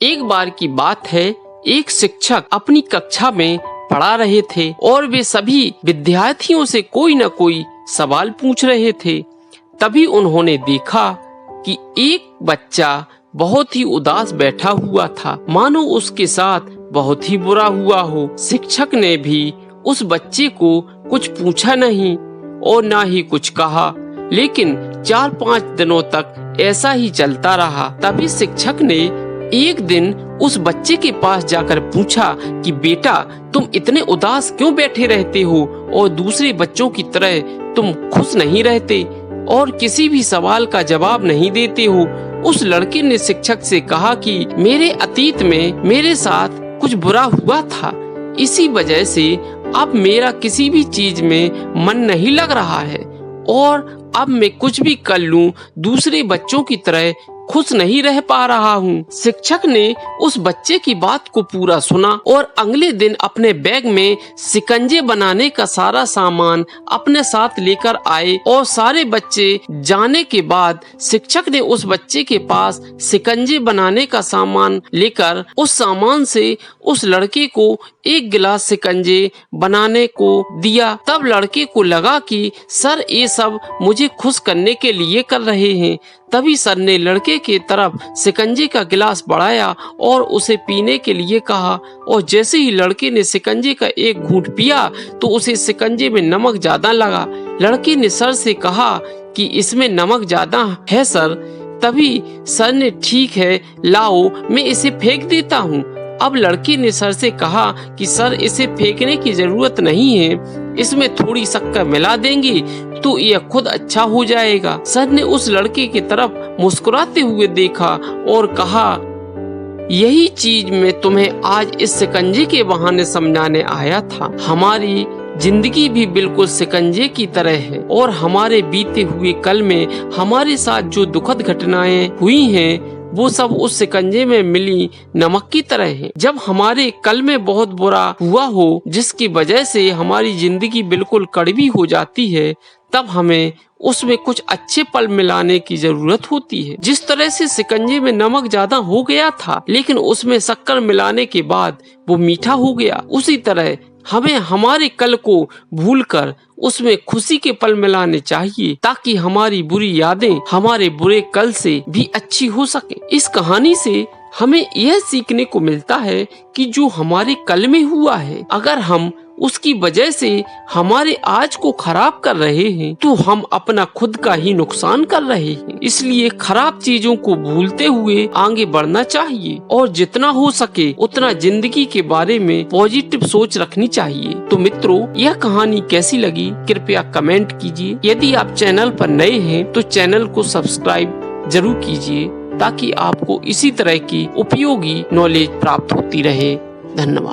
एक बार की बात है, एक शिक्षक अपनी कक्षा में पढ़ा रहे थे और वे सभी विद्यार्थियों से कोई न कोई सवाल पूछ रहे थे। तभी उन्होंने देखा कि एक बच्चा बहुत ही उदास बैठा हुआ था, मानो उसके साथ बहुत ही बुरा हुआ हो। शिक्षक ने भी उस बच्चे को कुछ पूछा नहीं और ना ही कुछ कहा, लेकिन 4-5 दिनों तक ऐसा ही चलता रहा। तभी शिक्षक ने एक दिन उस बच्चे के पास जाकर पूछा कि बेटा, तुम इतने उदास क्यों बैठे रहते हो और दूसरे बच्चों की तरह तुम खुश नहीं रहते और किसी भी सवाल का जवाब नहीं देते हो। उस लड़के ने शिक्षक से कहा कि मेरे अतीत में मेरे साथ कुछ बुरा हुआ था, इसी वजह से अब मेरा किसी भी चीज में मन नहीं लग रहा है और अब मैं कुछ भी कर लूं दूसरे बच्चों की तरह खुश नहीं रह पा रहा हूँ। शिक्षक ने उस बच्चे की बात को पूरा सुना और अगले दिन अपने बैग में शिकंजे बनाने का सारा सामान अपने साथ लेकर आए और सारे बच्चे जाने के बाद शिक्षक ने उस बच्चे के पास शिकंजे बनाने का सामान लेकर उस सामान से उस लड़के को 1 गिलास शिकंजे बनाने को दिया। तब लड़के को लगा कि सर ये सब मुझे खुश करने के लिए कर रहे हैं। तभी सर ने लड़के के तरफ शिकंजे का गिलास बढ़ाया और उसे पीने के लिए कहा और जैसे ही लड़के ने शिकंजे का एक घूंट पिया तो उसे शिकंजे में नमक ज्यादा लगा। लड़के ने सर से कहा कि इसमें नमक ज्यादा है सर। तभी सर ने ठीक है, लाओ मैं इसे फेंक देता हूँ। अब लड़के ने सर से कहा कि सर इसे फेंकने की जरूरत नहीं है, इसमें थोड़ी शक्कर मिला देंगे तो यह खुद अच्छा हो जाएगा। सर ने उस लड़के की तरफ मुस्कुराते हुए देखा और कहा, यही चीज मैं तुम्हें आज इस शिकंजे के बहाने समझाने आया था। हमारी जिंदगी भी बिल्कुल शिकंजे की तरह है और हमारे बीते हुए कल में हमारे साथ जो दुखद घटनाएं हुई हैं वो सब उस शिकंजे में मिली नमक की तरह है। जब हमारे कल में बहुत बुरा हुआ हो जिसकी वजह से हमारी जिंदगी बिल्कुल कड़वी हो जाती है, तब हमें उसमें कुछ अच्छे पल मिलाने की जरूरत होती है। जिस तरह से शिकंजे में नमक ज्यादा हो गया था लेकिन उसमें शक्कर मिलाने के बाद वो मीठा हो गया, उसी तरह हमें हमारे कल को भूलकर उसमें खुशी के पल मिलाने चाहिए ताकि हमारी बुरी यादें हमारे बुरे कल से भी अच्छी हो सके। इस कहानी से हमें यह सीखने को मिलता है कि जो हमारे कल में हुआ है, अगर हम उसकी वजह से हमारे आज को खराब कर रहे हैं तो हम अपना खुद का ही नुकसान कर रहे हैं। इसलिए खराब चीजों को भूलते हुए आगे बढ़ना चाहिए और जितना हो सके उतना जिंदगी के बारे में पॉजिटिव सोच रखनी चाहिए। तो मित्रों, यह कहानी कैसी लगी कृपया कमेंट कीजिए। यदि आप चैनल पर नए हैं तो चैनल को सब्सक्राइब जरूर कीजिए ताकि आपको इसी तरह की उपयोगी नॉलेज प्राप्त होती रहे। धन्यवाद।